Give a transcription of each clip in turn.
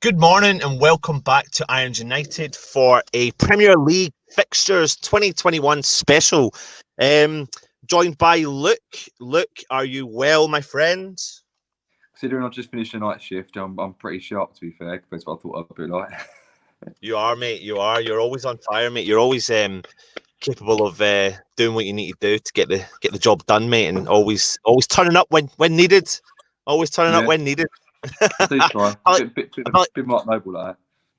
Good morning and welcome back to Irons United for a Premier League Fixtures 2021 special. Joined by Luke. Luke, are you well, my friend? Considering I've just finished a night shift, I'm pretty sharp, to be fair, compared to what I thought I'd be like. You are, mate. You are. You're always on fire, mate. You're always capable of doing what you need to do to get the job done, mate, and always turning up when needed. Always turning up when needed. I do try. A bit Mark Noble like that.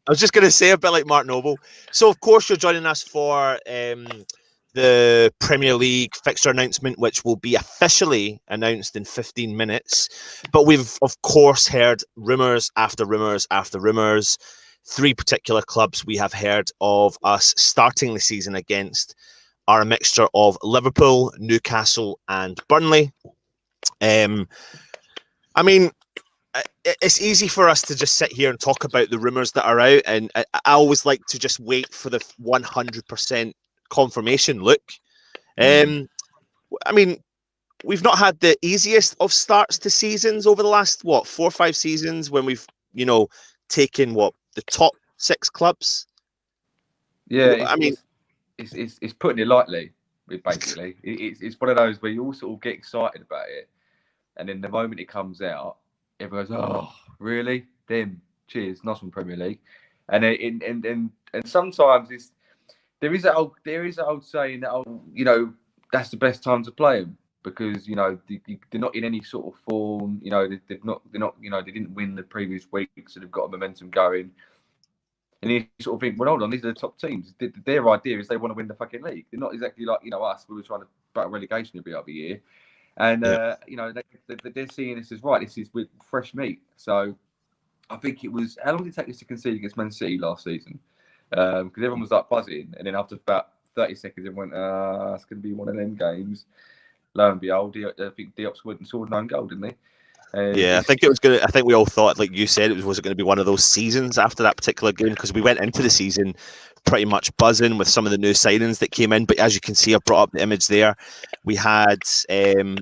I was just going to say a bit like Mark Noble. So, of course, you're joining us for the Premier League fixture announcement, which will be officially announced in 15 minutes. But we've, of course, heard rumours after rumours after rumours. 3 particular clubs we have heard of us starting the season against are a mixture of Liverpool, Newcastle and Burnley. I mean, it's easy for us to just sit here and talk about the rumours that are out, and I always like to just wait for the 100% confirmation. Look, I mean, we've not had the easiest of starts to seasons over the last 4 or 5 seasons when we've taken the top 6 clubs. Yeah, it's putting it lightly. Basically, it's one of those where you all sort of get excited about it, and then the moment it comes out, everyone goes, "Oh, really? Then cheers, nice one, Premier League." And sometimes there is an old saying that that's the best time to play them because they're not in any sort of form. They didn't win the previous week, so they've got a momentum going. And you sort of think, well, hold on, these are the top teams. Their idea is they want to win the fucking league. They're not exactly like us. We were trying to battle relegation every other year. And, they're seeing this as right. This is with fresh meat. So I think it was, how long did it take us to concede against Man City last season? Because everyone was like buzzing. And then after about 30 seconds, everyone went, it's going to be one of them games. Lo and behold, I think Diop's went and scored 9 goals, didn't they? I think it was going to. I think we all thought, like you said, was it going to be one of those seasons after that particular game? Because we went into the season pretty much buzzing with some of the new signings that came in. But as you can see, I brought up the image there. We had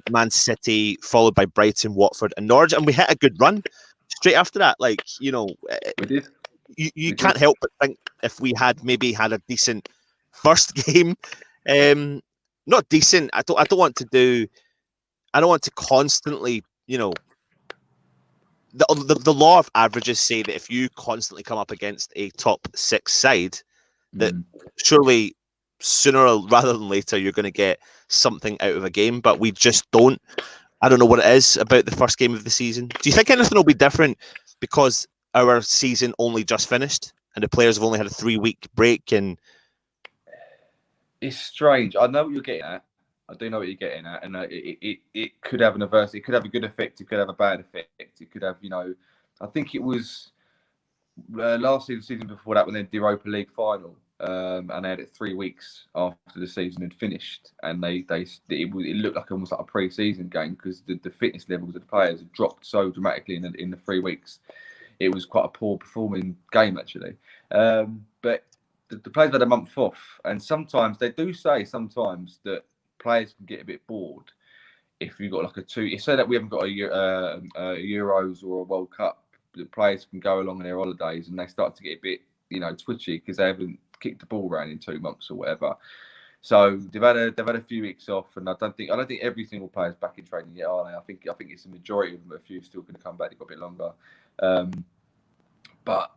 Man City followed by Brighton, Watford, and Norwich, and we hit a good run straight after that. We did. You can't help but think if we had maybe had a decent first game, not decent. I don't want to constantly, The law of averages say that if you constantly come up against a top 6 side, that surely sooner rather than later you're going to get something out of a game. But we just don't. I don't know what it is about the first game of the season. Do you think anything will be different because our season only just finished and the players have only had a 3-week break? And it's strange. I know what you're getting at. I do know what you're getting at, and it could have an adverse. It could have a good effect. It could have a bad effect. It could have, I think it was last season before that when they did the Europa League final, and they had it 3 weeks after the season had finished, and it looked like almost like a pre-season game because the fitness levels of the players had dropped so dramatically in the 3 weeks. It was quite a poor performing game actually, but the players had a month off, and sometimes they do say that players can get a bit bored if you've got like say that we haven't got a Euros or a World Cup. The players can go along on their holidays and they start to get a bit, twitchy because they haven't kicked the ball around in 2 months or whatever. So they've had a few weeks off, and I don't think every single player's back in training yet, are they? I think it's the majority of them. A few still going to come back. They've got a bit longer, but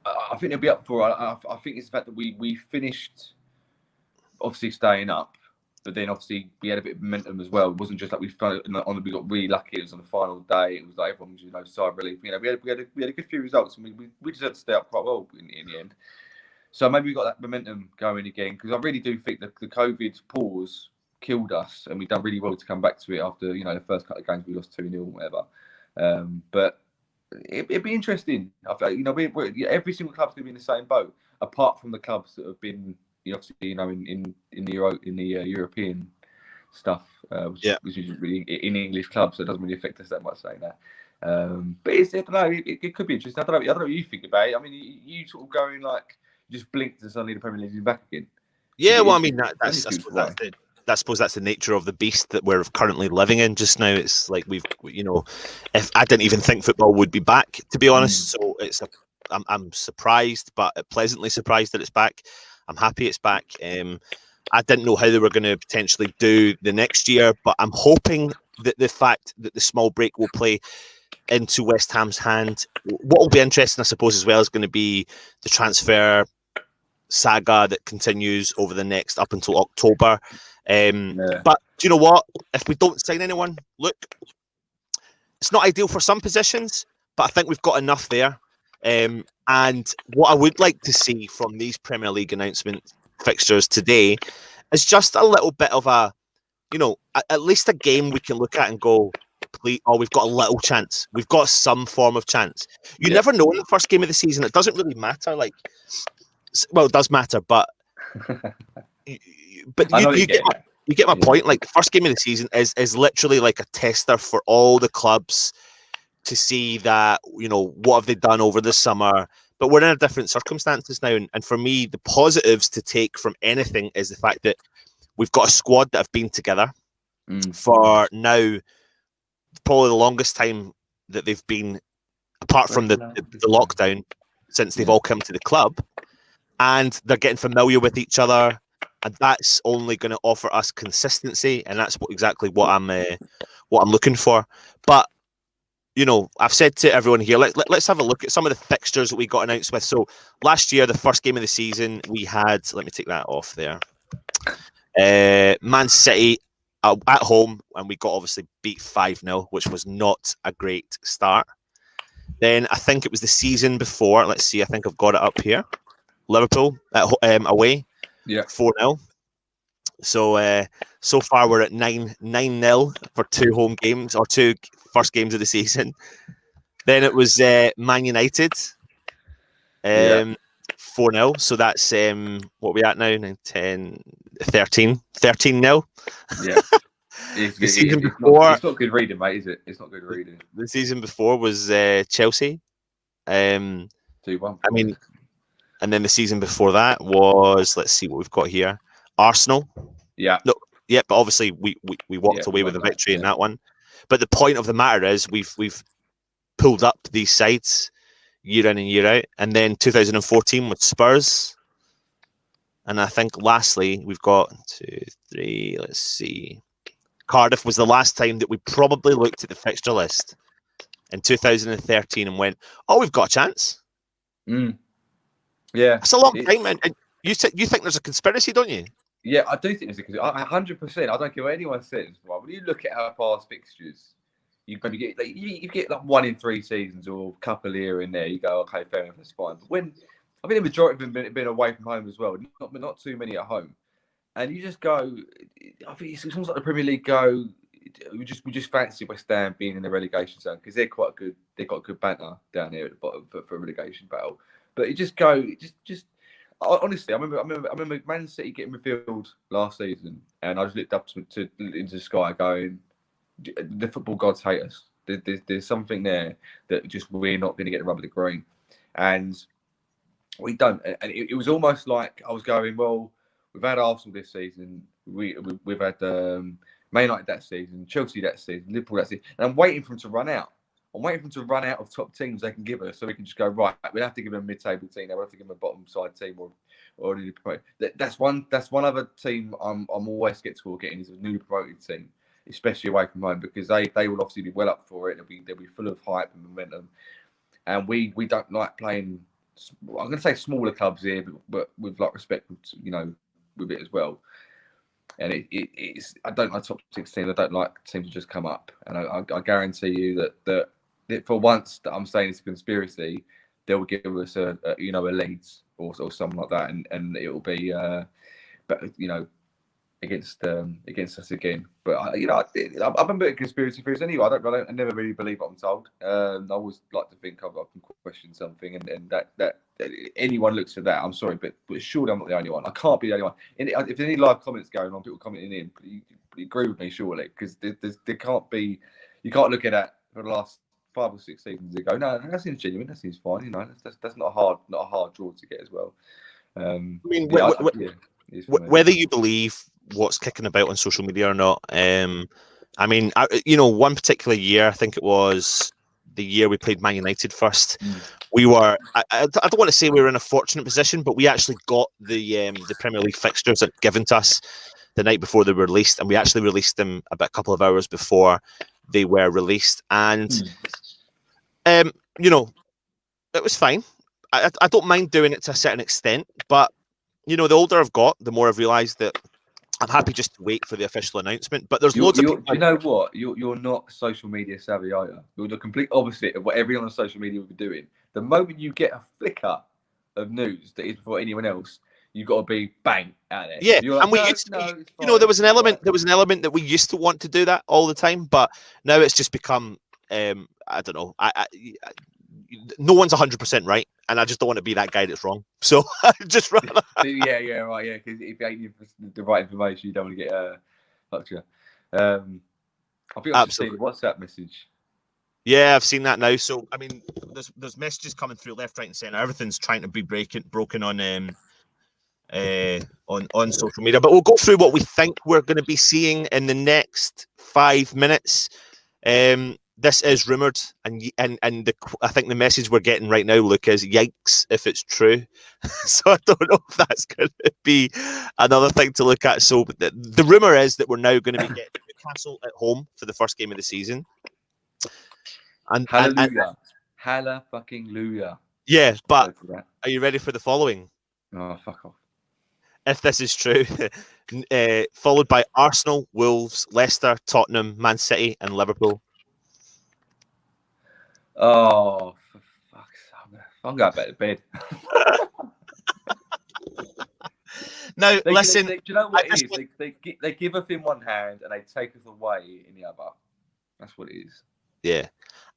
I think they'll be up for it. I think it's the fact that we finished obviously staying up. But then obviously we had a bit of momentum as well. It wasn't just like we got really lucky. It was on the final day. It was like everyone was sigh of relief. We had a good few results, and we deserved to stay up quite well in the end. So maybe we got that momentum going again because I really do think that the COVID pause killed us, and we've done really well to come back to it after the first couple of games we lost 2-0 or whatever. But it'd be interesting. Every single club's going to be in the same boat, apart from the clubs that have been. Obviously, in the European stuff, which is really in English clubs, so it doesn't really affect us that much saying that. But I don't know, it could be interesting. I don't know what you think about it. I mean, you sort of going like just blinked and suddenly the Premier League is back again. Yeah, well, I mean I suppose that's the nature of the beast that we're currently living in just now. It's like if I didn't even think football would be back, to be honest. So it's I'm surprised, but pleasantly surprised that it's back. I'm happy it's back. I didn't know how they were going to potentially do the next year, but I'm hoping that the fact that the small break will play into West Ham's hand. What will be interesting, I suppose, as well, is going to be the transfer saga that continues over the next up until October. But do you know what? If we don't sign anyone, look, it's not ideal for some positions, but I think we've got enough there. And what I would like to see from these Premier League announcement fixtures today is just a little bit of a, at least a game we can look at and go, we've got a little chance. We've got some form of chance. You never know in the first game of the season. It doesn't really matter. It does matter, but you get my point. Like, the first game of the season is literally like a tester for all the clubs to see that, what have they done over the summer. But we're in different circumstances now. And for me, the positives to take from anything is the fact that we've got a squad that have been together for now probably the longest time that they've been, apart from the lockdown, since they've all come to the club. And they're getting familiar with each other. And that's only going to offer us consistency. And that's exactly what I'm looking for. But I've said to everyone here, let's have a look at some of the fixtures that we got announced with. So last year, the first game of the season, we had, let me take that off there, Man City at home, and we got obviously beat 5-0, which was not a great start. Then I think it was the season before, let's see, I think I've got it up here, Liverpool away, 4-0. So far we're at 9-0 for two home games, or two first games of the season. Then it was Man United, 4-0. So that's what are we at now? 9, 10, 13-0. Yeah. The season before, it's not good reading, mate, is it? It's not good reading. The season before was Chelsea. 2-1. I mean, and then the season before that was, let's see what we've got here, Arsenal. Yeah. No, yeah, but obviously we walked away with a victory in that one. But the point of the matter is we've pulled up these sides year in and year out. And then 2014 with Spurs. And I think lastly, we've got 2, 3, let's see. Cardiff was the last time that we probably looked at the fixture list in 2013 and went, oh, we've got a chance. Yeah. It's a long time. And you think there's a conspiracy, don't you? Yeah, I do think there's a conspiracy. 100%. I don't care what anyone says. Right? When you look at our past fixtures, you get you get like 1 in 3 seasons or a couple here and there. You go, okay, fair enough, that's fine. But when I think the majority of them have been away from home as well, not too many at home, and you just go. I think it's almost like the Premier League go. We just fancy West Ham being in the relegation zone because they're quite good. They've got good banter down here at the bottom for a relegation battle. But you just go, just honestly, I remember Man City getting midfield last season, and I just looked up into the sky, going, the football gods hate us. There's something there that just we're not going to get the rub of the green, and we don't. And it was almost like I was going, well, we've had Arsenal this season, we've had Man United that season, Chelsea that season, Liverpool that season, and I'm waiting for them to run out. I'm waiting for them to run out of top teams they can give us, so we can just go, right, we'll have to give them a mid-table team. We'll have to give them a bottom-side team or a newly promoted. That's one other team I'm always sceptical getting is a newly promoted team, especially away from home, because they will obviously be well up for it. They'll be full of hype and momentum, and we don't like playing. I'm going to say smaller clubs here, but with like respect, with it as well. And it's I don't like top 16. I don't like teams to just come up, and I guarantee you that for once that I'm saying it's a conspiracy, they'll give us a Leeds or something like that, and it will be against us again. But I'm a bit of conspiracy theories anyway. I never really believe what I'm told. I always like to think I can question something, and that anyone looks at that, I'm sorry, but surely I'm not the only one. I can't be the only one. If there's any live comments going on, people commenting in, you agree with me surely, because there can't be. You can't look at that for the last 5 or 6 seasons ago. No, that seems genuine. That seems fine. That's not a hard draw to get as well. Whether you believe what's kicking about on social media or not, one particular year, I think it was the year we played Man United first, we were. I don't want to say we were in a fortunate position, but we actually got the Premier League fixtures that given to us the night before they were released, and we actually released them about a couple of hours before they were released, and you know, it was fine. I don't mind doing it to a certain extent, but you know, the older I've got, the more I've realised that I'm happy just to wait for the official announcement. But there's loads of people. Do you know what? You're not social media savvy, are you? You're the complete opposite of what everyone on social media would be doing. The moment you get a flicker of news that is before anyone else, you've got to be bang out there. Yeah, You're like, and we used to, you know, there was an element that we used to want to do that all the time, but now it's just become, I don't know, no one's 100% right, and I just don't want to be that guy that's wrong. So I just rather. yeah, right, yeah. Because if you ain't the right information, you don't want to get lecture. I think I've just seen a WhatsApp message. Yeah, I've seen that now. So I mean, there's messages coming through left, right, and centre. Everything's trying to be broken on social media. But we'll go through what we think we're going to be seeing in the next 5 minutes. This is rumoured, and I think the message we're getting right now, Luke, is yikes if it's true. So I don't know if that's going to be another thing to look at. So the rumour is that we're now going to be getting Newcastle at home for the first game of the season. And hallelujah, halla fucking luya. Yeah, but are you ready for the following? Oh, fuck off. If this is true, followed by Arsenal, Wolves, Leicester, Tottenham, Man City, and Liverpool. Oh, for fuck's sake. I'm going back to bed. Now, listen. Do you know what it is? They give us in one hand and they take us away in the other. That's what it is. Yeah.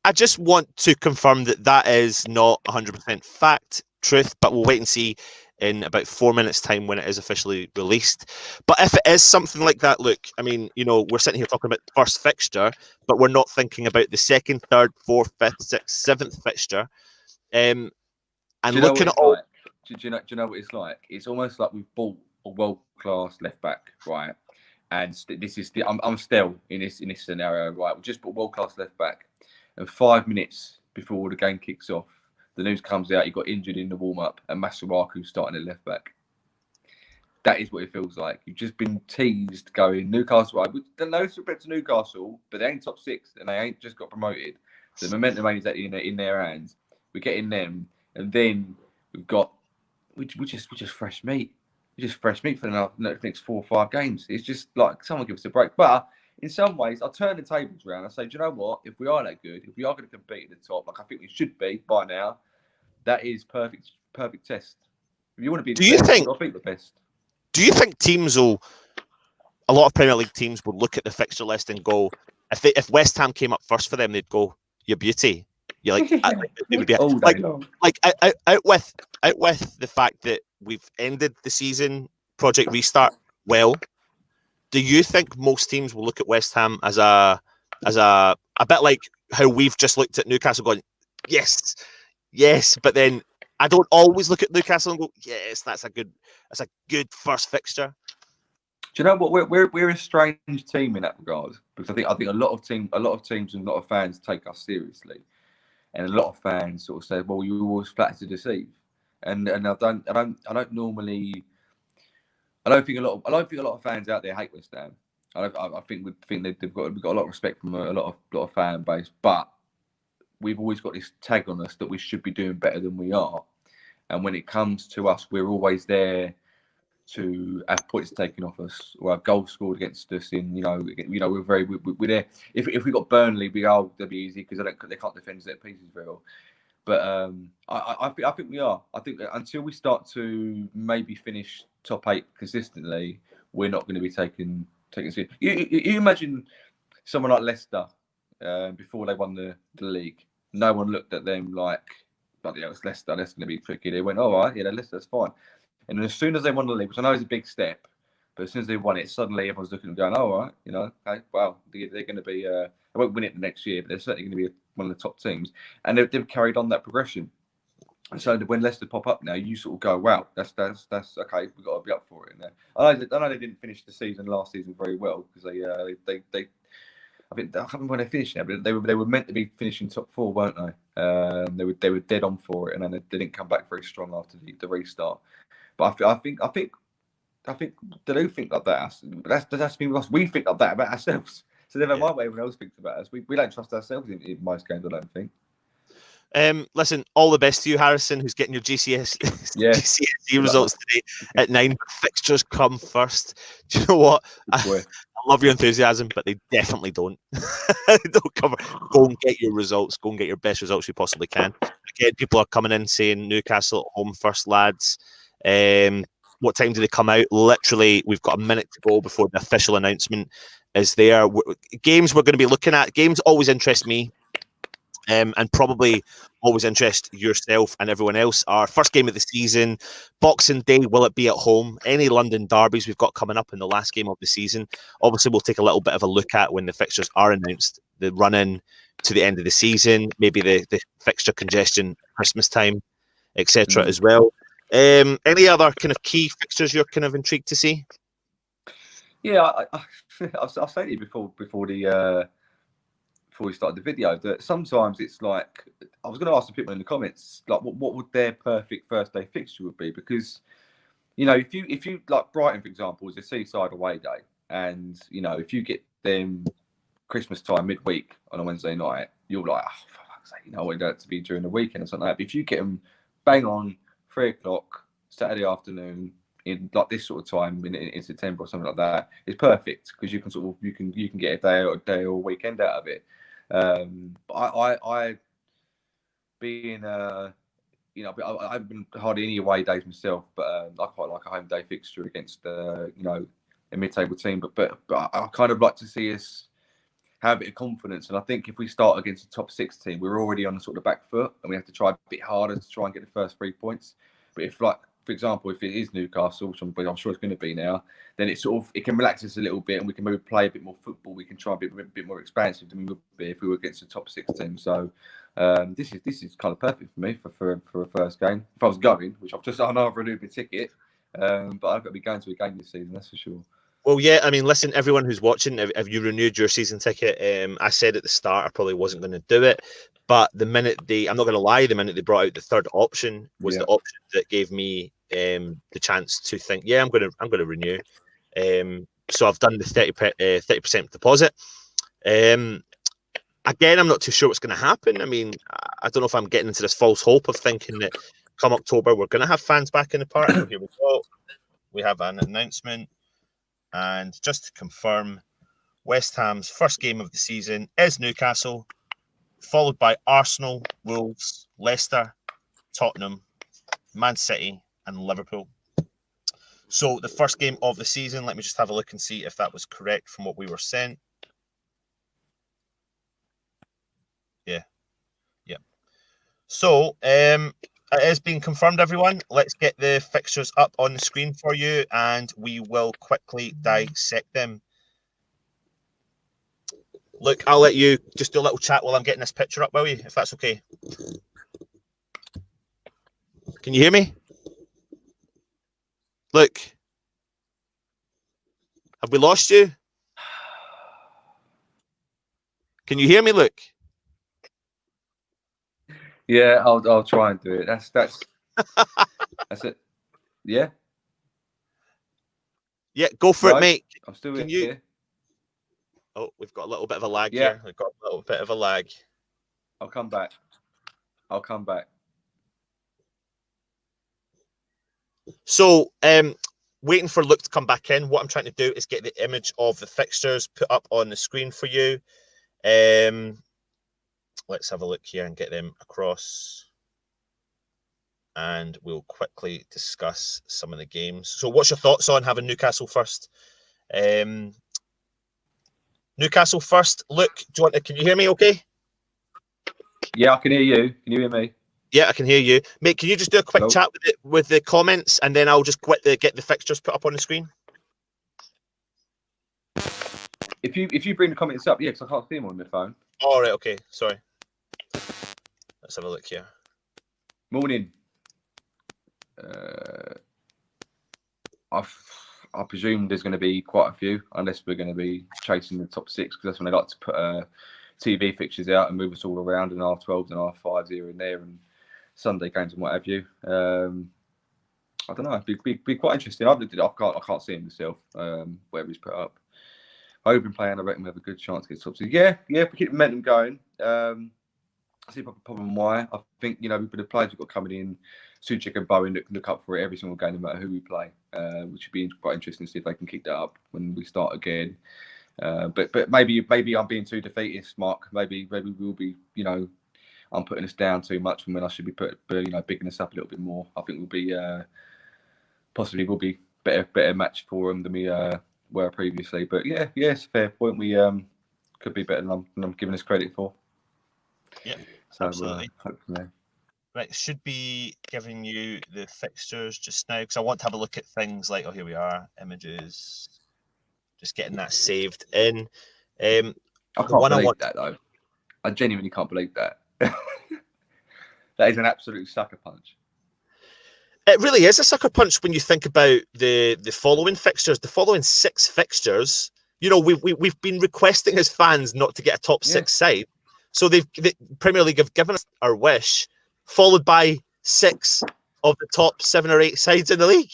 I just want to confirm that is not 100% fact, truth, but we'll wait and see in about 4 minutes' time when it is officially released. But if it is something like that, look, I mean, you know, we're sitting here talking about the first fixture, but we're not thinking about the second, third, fourth, fifth, sixth, seventh fixture. And looking at all. Do you know what it's like? It's almost like we've bought a world-class left back, right? And this is I'm still in this scenario, right? We just bought world-class left back, and 5 minutes before the game kicks off, the news comes out he got injured in the warm-up, and Masuaku's starting at left back. That is what it feels like. You've just been teased going Newcastle. Right? No respect to Newcastle, but they ain't top six, and they ain't just got promoted. The momentum is in their hands. We're getting them, and then we've got we just fresh meat. We're just fresh meat for the next 4 or 5 games. It's just like someone give us a break. But in some ways, I turn the tables around. I say, do you know what? If we are that good, if we are going to compete at the top, like I think we should be by now, that is perfect test. If you want to be the best, I'll beat the best. Do you think a lot of Premier League teams would look at the fixture list and go, if West Ham came up first for them, they'd go, "Your beauty." You're like, it would be out with the fact that we've ended the season Project Restart well. Do you think most teams will look at West Ham as a bit like how we've just looked at Newcastle, going, yes, but then I don't always look at Newcastle and go, yes, that's a good first fixture. Do you know what? We're a strange team in that regard, because I think a lot of teams and a lot of fans take us seriously, and a lot of fans sort of say, "Well, you're always flat to deceive," and I don't think a lot of fans out there hate West Ham. I think we've got a lot of respect from a lot of fan base, but we've always got this tag on us that we should be doing better than we are. And when it comes to us, we're always there to have points taken off us or have goals scored against us. We're there. If we got Burnley, they'll be easy because they can't defend set pieces very well. But I think we are. I think that until we start to maybe finish top 8 consistently, we're not going to be taken seriously. You imagine someone like Leicester before they won the league. No one looked at them like, but yeah, it's Leicester. That's going to be tricky. They went, all right, yeah, Leicester, that's fine. And then as soon as they won the league, which I know is a big step, but as soon as they won it, suddenly everyone's looking and going, all right, okay, wow, they're going to be. They won't win it the next year, but they're certainly going to be one of the top teams. And they've carried on that progression. And so when Leicester pop up now, you sort of go, wow, that's okay. We've got to be up for it. I know they didn't finish the season last season very well because they I can't remember when they finished now, but they were meant to be finishing top 4, weren't they? They were dead on for it, and then they didn't come back very strong after the restart. But I think they do think like that. But that's because we think like that about ourselves. So never mind what everyone else thinks about us. We don't trust ourselves in most games, I don't think. Listen, all the best to you, Harrison, who's getting your GCSE results today at 9. But fixtures come first. Do you know what? I love your enthusiasm, but they definitely don't. They don't cover. Go and get your results. Go and get your best results you possibly can. Again, people are coming in saying Newcastle at home first, lads. What time do they come out? Literally, we've got a minute to go before the official announcement is there. Games we're going to be looking at. Games always interest me. And probably always interest yourself and everyone else. Our first game of the season, Boxing Day, will it be at home? Any London derbies we've got coming up in the last game of the season? Obviously, we'll take a little bit of a look at when the fixtures are announced, the run-in to the end of the season, maybe the fixture congestion, Christmas time, etc. as well. Any other kind of key fixtures you're kind of intrigued to see? Yeah, I've said it before we started the video, that sometimes it's like, I was going to ask the people in the comments, like what would their perfect first day fixture would be? Because, you know, if you like Brighton, for example, is a seaside away day, and you know, if you get them Christmas time midweek on a Wednesday night, you're like, oh, for fuck's sake, you know, I want that to be during the weekend or something like that. But if you get them bang on 3 o'clock Saturday afternoon in like this sort of time in September or something like that, it's perfect, because you can sort of you can get a day or a weekend out of it. But I being you know, I haven't been hardly any away days myself, but I quite like a home day fixture against you know, a mid-table team. But I kind of like to see us have a bit of confidence, and I think if we start against a top 6 team, we're already on the sort of back foot, and we have to try a bit harder to try and get the first 3 points. But if, like, for example, if it is Newcastle, which I'm sure it's going to be now, then it can relax us a little bit, and we can maybe play a bit more football. We can try and be a bit more expansive than we would be if we were against a top 6 team. So this is kind of perfect for me for a first game. If I was going, which I know I've renewed my ticket, but I've got to be going to a game this season, that's for sure. Well, yeah, I mean, listen, everyone who's watching, if you renewed your season ticket, I said at the start I probably wasn't going to do it, but I'm not going to lie, the minute they brought out the third option was the option that gave me the chance to think, yeah, I'm going to renew. So I've done the 30% deposit. Again, I'm not too sure what's going to happen. I mean, I don't know if I'm getting into this false hope of thinking that come October we're going to have fans back in the park. Well, here we go. We have an announcement. And just to confirm, West Ham's first game of the season is Newcastle, followed by Arsenal, Wolves, Leicester, Tottenham, Man City, and Liverpool. So the first game of the season, let me just have a look and see if that was correct from what we were sent. Yeah. So it has been confirmed, everyone. Let's get the fixtures up on the screen for you, and we will quickly dissect them. Look, I'll let you just do a little chat while I'm getting this picture up, will you? If that's okay. Can you hear me? Look. Have we lost you? Can you hear me, Luke? Yeah, I'll try and do it. That's that's it. Yeah. Yeah, go for it, mate. I'm still here. Oh, we've got a little bit of a lag here. We've got a little bit of a lag. I'll come back. So, waiting for Luke to come back in. What I'm trying to do is get the image of the fixtures put up on the screen for you. Let's have a look here and get them across. And we'll quickly discuss some of the games. So what's your thoughts on having Newcastle first? Newcastle first. Luke, can you hear me okay? Yeah, I can hear you. Can you hear me? Yeah, I can hear you. Mate, can you just do a quick chat with the comments, and then I'll just get the fixtures put up on the screen? If you bring the comments up, yeah, because I can't see them on my phone. All right, okay. Sorry. Let's have a look here. Morning. I presume there's going to be quite a few, unless we're going to be chasing the top 6, because that's when they like to put TV fixtures out and move us all around, and half-12s and half-5s here and there, and Sunday games and what have you. I don't know. It'd be quite interesting. I've looked at it. I can't see him myself. Whatever he's put up. I hope playing. I reckon we have a good chance to get top. So yeah. If we keep the momentum going. I see a problem why. I think with the players we've got coming in, Suchek and Bowen look up for it every single game, no matter who we play. Which would be quite interesting to see if they can keep that up when we start again. But maybe I'm being too defeatist, Mark. Maybe we'll be. I'm putting us down too much from when I should be bigging us up a little bit more. I think we'll be. Possibly will be better match for them than we were previously. But yeah, it's a fair point. We could be better than I'm giving us credit for. Yeah, so, absolutely. Hopefully. Right, should be giving you the fixtures just now because I want to have a look at things like, here we are, images, just getting that saved in. I can't believe that though. I genuinely can't believe that. That is an absolute sucker punch. It really is a sucker punch when you think about the following fixtures. The following 6 fixtures, we've been requesting as fans not to get a top 6 side. So the Premier League have given us our wish, followed by 6 of the top 7 or 8 sides in the league.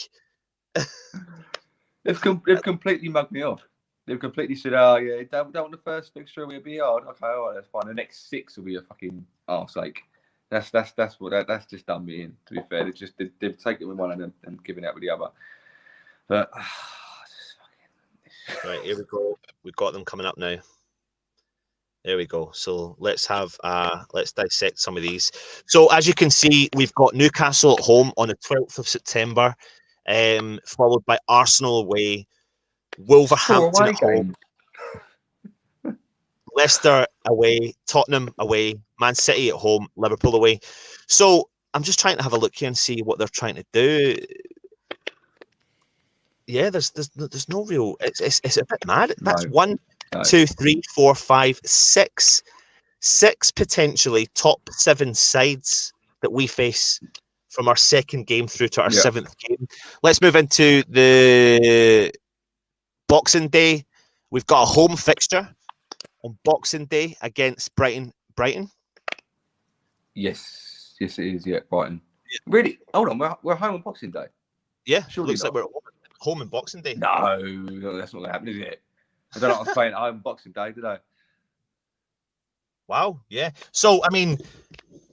They've completely mugged me off. They've completely said, "Oh yeah, don't want the first fixture will be hard." Okay, all right, that's fine. The next 6 will be a fucking arse ache. That's just done me in. To be fair, they've taken with one and given it with the other. But right, here we go. We've got them coming up now. There we go. So let's dissect some of these. So as you can see, we've got Newcastle at home on the 12th of September, followed by Arsenal away, Wolverhampton at home, Leicester away, Tottenham away, Man City at home, Liverpool away. So I'm just trying to have a look here and see what they're trying to do. Yeah, there's no real. It's a bit mad. That's 1, 2, 3, 4, 5, 6 potentially top 7 sides that we face from our second game through to our 7th game. Let's move into the Boxing Day. We've got a home fixture on Boxing Day against Brighton. Yes, it is. Yeah, Brighton. Yeah. Really? Hold on, we're home on Boxing Day. Yeah, surely looks like we're home on Boxing Day. No, that's not going to happen, is it? I don't know what I was playing at home Boxing Day, did I? Wow, yeah. So, I mean,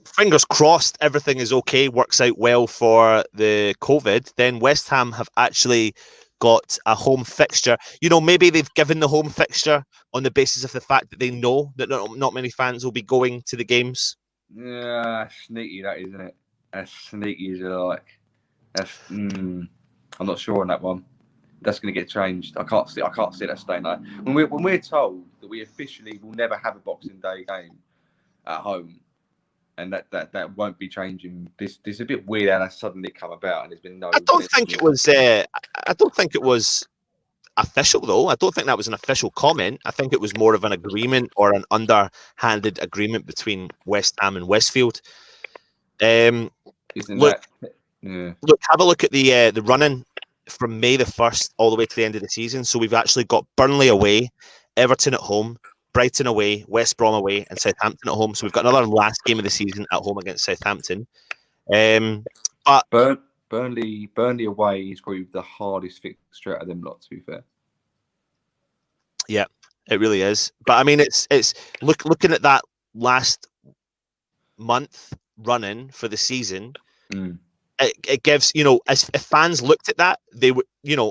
fingers crossed everything is okay, works out well for the COVID. Then West Ham have actually got a home fixture. Maybe they've given the home fixture on the basis of the fact that they know that not many fans will be going to the games. Yeah, sneaky that, isn't it? As sneaky as you like. I'm not sure on that one. That's going to get changed. I can't see that staying like when we're told that we officially will never have a Boxing Day game at home, and that won't be changing. This is a bit weird how that suddenly come about, and there's been no. I don't think it was. I don't think it was official though. I don't think that was an official comment. I think it was more of an agreement or an underhanded agreement between West Ham and Westfield. Look, have a look at the running from May the 1st all the way to the end of the season. So we've actually got Burnley away, Everton at home, Brighton away, West Brom away, and Southampton at home. So we've got another last game of the season at home against Southampton. But Burnley away is probably the hardest fixture out of them lot, to be fair. Yeah, it really is. But I mean, it's looking at that last month running for the season. It gives, if fans looked at that, they would,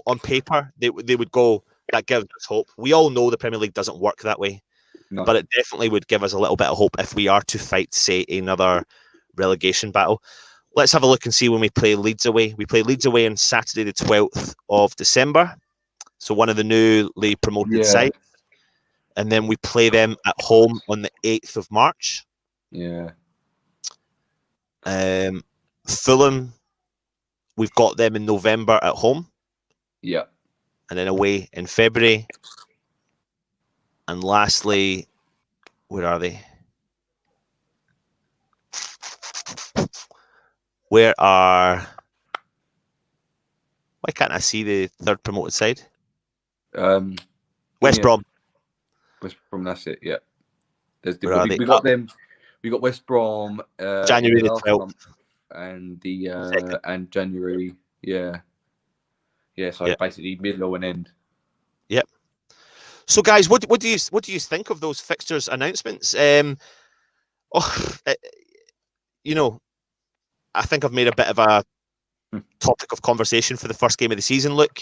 on paper, they would go, that gives us hope. We all know the Premier League doesn't work that way, but it definitely would give us a little bit of hope if we are to fight, say, another relegation battle. Let's have a look and see when we play Leeds away. We play Leeds away on Saturday, the 12th of December. So one of the newly promoted sides. And then we play them at home on the 8th of March. Yeah. Fulham, we've got them in November at home. Yeah. And then away in February. And lastly, where are they? Why can't I see the third promoted side? West Brom. West Brom, that's it, yeah. Where are they? We got them. We got West Brom January the last 12th. month and the Second. and January. Yeah. So Yeah. basically middle and end. Yep. So guys, what do you think of those fixtures announcements? You know, I think I've made a bit of a topic of conversation for the first game of the season, look,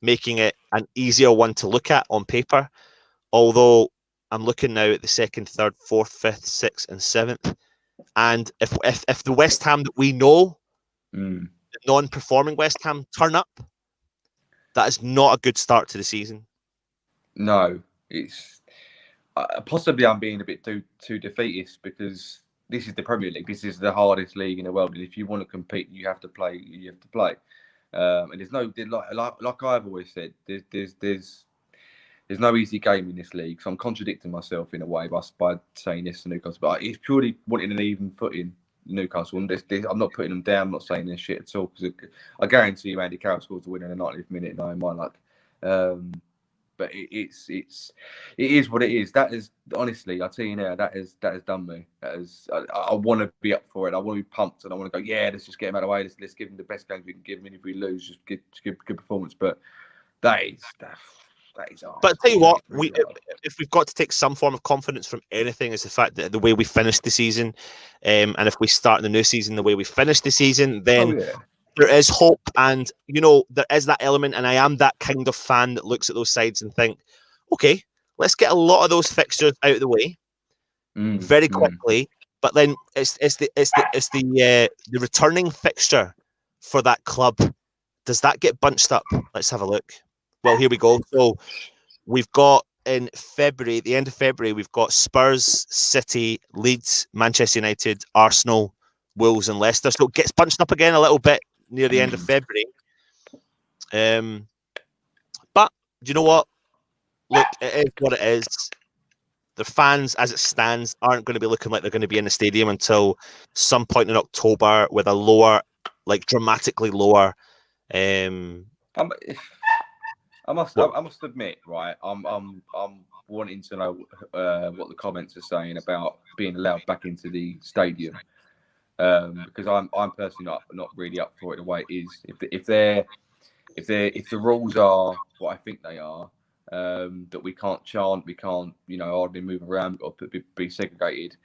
making it an easier one to look at on paper. Although I'm looking now at the second, third, fourth, fifth, sixth, and seventh, and if the West Ham that we know, the non-performing West Ham, turn up, that is not a good start to the season. No, it's possibly I'm being a bit too defeatist because this is the Premier League. This is the hardest league in the world, and if you want to compete, you have to play. You have to play, and there's no like I've always said. There's no easy game in this league, so I'm contradicting myself in a way by saying this to Newcastle. But it's purely wanting an even footing. Newcastle, and I'm not putting them down. I'm not saying this shit at all because I guarantee you, Andy Carroll scores the winner in the 90th minute. No, in my luck. But it is what it is. That is honestly, I'll tell you now, that has done me. I want to be up for it. I want to be pumped, and I want to go. Yeah, let's just get him out of the way. Let's give him the best game we can give him. And if we lose, just give good performance. But that is hard. But I'll tell you what, if we've got to take some form of confidence from anything, is the fact that the way we finished the season, and if we start the new season the way we finished the season, then there is hope. And, there is that element, and I am that kind of fan that looks at those sides and think, okay, let's get a lot of those fixtures out of the way very quickly. But then it's the returning fixture for that club. Does that get bunched up? Let's have a look. Well, here we go. So we've got in February, the end of February, we've got Spurs, City, Leeds, Manchester United, Arsenal, Wolves, and Leicester. So it gets bunched up again a little bit near the end of February. But do you know what? Look, it is what it is. The fans, as it stands, aren't going to be looking like they're going to be in the stadium until some point in October with a lower, dramatically lower. I must admit, right? I'm wanting to know what the comments are saying about being allowed back into the stadium, because I'm personally not really up for it the way it is. If the rules are what I think they are, that we can't chant, we can't hardly move around or be segregated,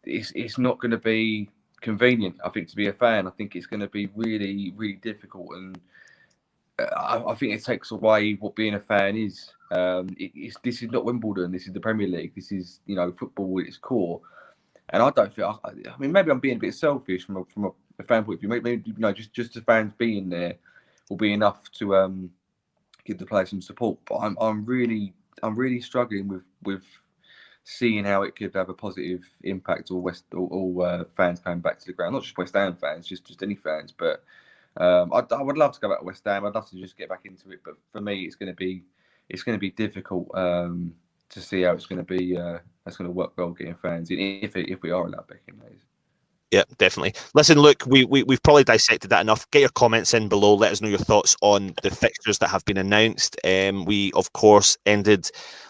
it's not going to be convenient. I think to be a fan, I think it's going to be really really difficult and. I think it takes away what being a fan is. This is not Wimbledon. This is the Premier League. This is football at its core. And I don't feel. I mean, maybe I'm being a bit selfish from a fan point of view. Maybe just the fans being there will be enough to give the players some support. But I'm really struggling with seeing how it could have a positive impact or fans coming back to the ground. Not just West Ham fans, just any fans, but. I would love to go back to West Ham. I'd love to just get back into it, but for me, it's going to be difficult to see how it's going to be. That's going to work well getting fans in if we are allowed back in those. Yeah, definitely. Listen, look, we've probably dissected that enough. Get your comments in below. Let us know your thoughts on the fixtures that have been announced. We, of course, ended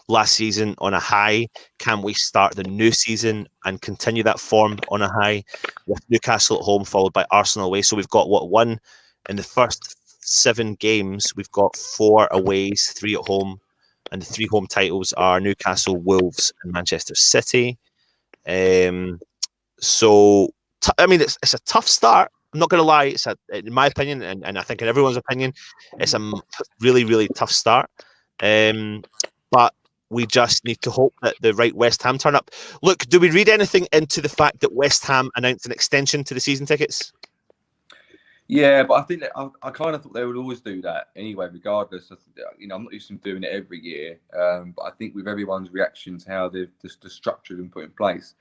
last season on a high. Can we start the new season and continue that form on a high with Newcastle at home, followed by Arsenal away? So we've got one in the first 7 games. We've got 4 aways, 3 at home, and the 3 home titles are Newcastle, Wolves, and Manchester City. So. I mean, it's a tough start. I'm not going to lie. In my opinion, and I think in everyone's opinion, it's a really, really tough start. But we just need to hope that the right West Ham turn up. Look, do we read anything into the fact that West Ham announced an extension to the season tickets? Yeah, but I think that I kind of thought they would always do that anyway, regardless. I'm not used to them doing it every year, but I think with everyone's reaction to how the structure has been put in place,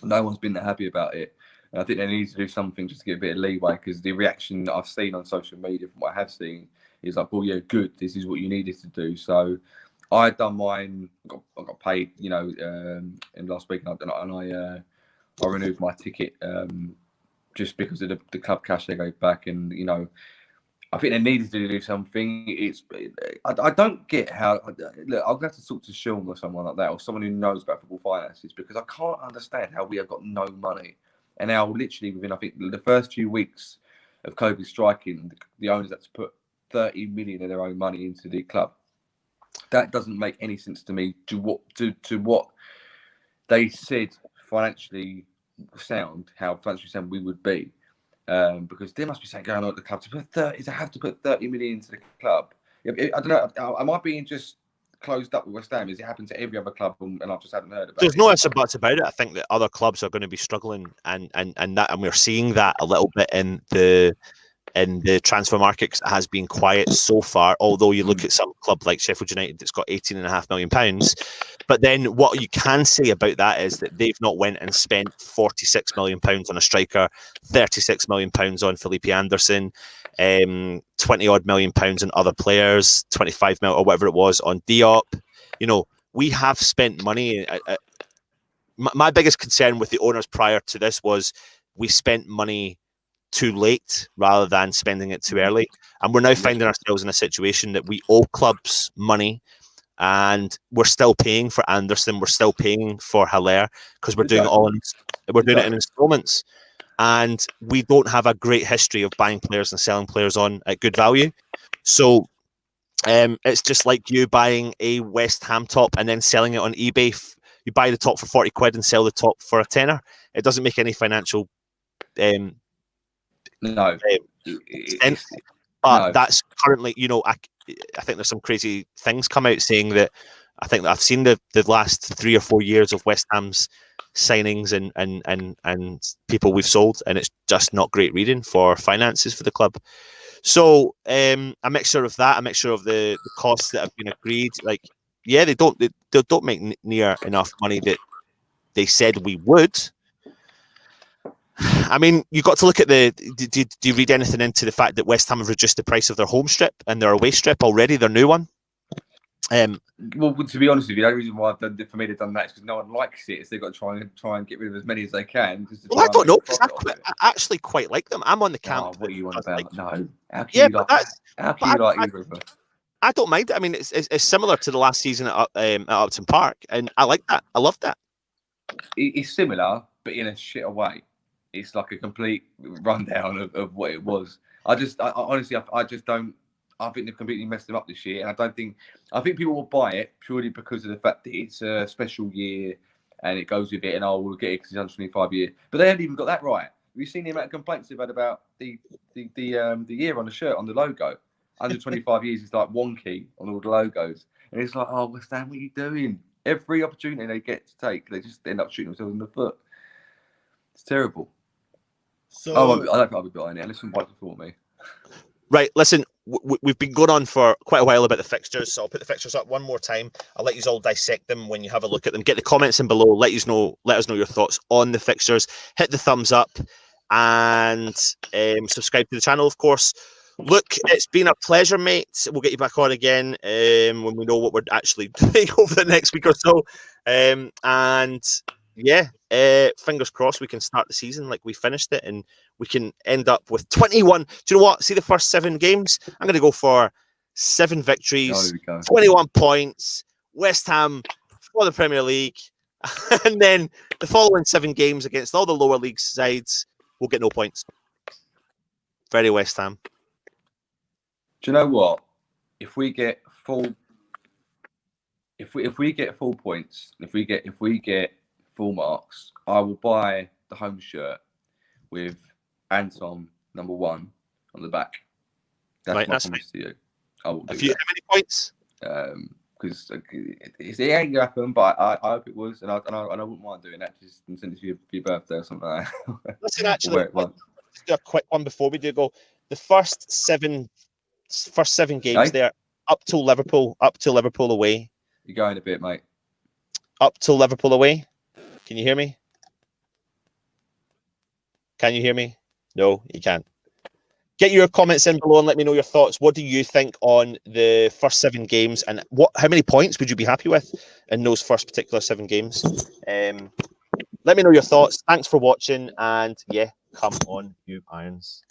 no one's been that happy about it. And I think they need to do something just to get a bit of leeway because the reaction that I've seen on social media from what I have seen is like, oh, yeah, good. This is what you needed to do. So I had done mine. I got paid, in last week. And I renewed my ticket just because of the club cash they gave back. And, I think they needed to do something. I don't get how. Look, I'm going to have to talk to Sean or someone like that, or someone who knows about football finances, because I can't understand how we have got no money, and now literally within, I think, the first few weeks of COVID striking, the owners had to put 30 million of their own money into the club. That doesn't make any sense to me. To what they said financially sound, how financially sound we would be. Because there must be something going on at the club to have to put 30 million into the club. I don't know. Am I being just closed up with West Ham? Is it happened to every other club and I just haven't heard about it? There's no ifs or buts about it. I think that other clubs are going to be struggling, and we're seeing that a little bit in the transfer market. It has been quiet so far, although you look at some club like Sheffield United that's got £18.5 million. But then what you can say about that is that they've not went and spent £46 million on a striker, £36 million on Felipe Anderson, 20-odd million pounds on other players, 25 mil or whatever it was on Diop. You know, we have spent money. My biggest concern with the owners prior to this was we spent money too late rather than spending it too early. And we're now finding ourselves in a situation that we owe clubs money, and we're still paying for Anderson, we're still paying for Haller, because we're doing it in installments. And we don't have a great history of buying players and selling players on at good value. So it's just like you buying a West Ham top and then selling it on eBay. You buy the top for 40 quid and sell the top for a tenner. It doesn't make any financial sense. But that's currently, you know, I think there's some crazy things come out saying that. I think that I've seen the last 3 or 4 years of West Ham's signings and people we've sold, and it's just not great reading for finances for the club. So a mixture of that, a mixture of the costs that have been agreed. Like, yeah, they don't make near enough money that they said we would. I mean, you got to look at do you read anything into the fact that West Ham have reduced the price of their home strip and their away strip already, their new one? Well, to be honest with you, the only reason why they've done that is because no one likes it. So they've got to try and get rid of as many as they can. Well, I don't know, because I actually quite like them. I'm on the camp. Oh, what are you on about? Like, no, how can you like either of them? I don't mind it. I mean, it's similar to the last season at Upton Park, and I like that. I love that. It's similar, but in a shitter way. It's like a complete rundown of what it was. I honestly just don't. I think they've completely messed them up this year, and I think people will buy it purely because of the fact that it's a special year and it goes with it, and we'll get it because it's 125 year. But they haven't even got that right. Have you seen the amount of complaints they've had about the year on the shirt, on the logo? 125 years is like wonky on all the logos, and it's like, oh, West Ham, what are you doing? Every opportunity they get to take, they just end up shooting themselves in the foot. It's terrible. So I don't think I'll be buying it. Listen, what for me. Right, listen, we've been going on for quite a while about the fixtures, so I'll put the fixtures up one more time. I'll let you all dissect them when you have a look at them. Get the comments in below. Let us know your thoughts on the fixtures. Hit the thumbs up and subscribe to the channel, of course. Look, it's been a pleasure, mate. We'll get you back on again when we know what we're actually doing over the next week or so. And yeah, fingers crossed we can start the season like we finished it, and we can end up with 21. Do you know what? See the first 7 games? I'm going to go for 7 victories, 21 points, West Ham for the Premier League. And then the following 7 games against all the lower league sides, we'll get no points. Very West Ham. Do you know what? If we get full, if we get full points, if we get full marks, I will buy the home shirt with Anton #1 on the back. That's right, my promise to you. I will do that. How many points? Because it ain't gonna happen, but I hope it was, and I wouldn't mind doing that. Just send it to your birthday or something like that. Listen, actually, just do a quick one before we do go. The first seven games there, up till Liverpool away. You're going a bit, mate. Up till Liverpool away. Can you hear me? Can you hear me? No, you can't. Get your comments in below and let me know your thoughts. What do you think on the first 7 games, and how many points would you be happy with in those first particular 7 games? Let me know your thoughts. Thanks for watching, and yeah, come on, you Irons.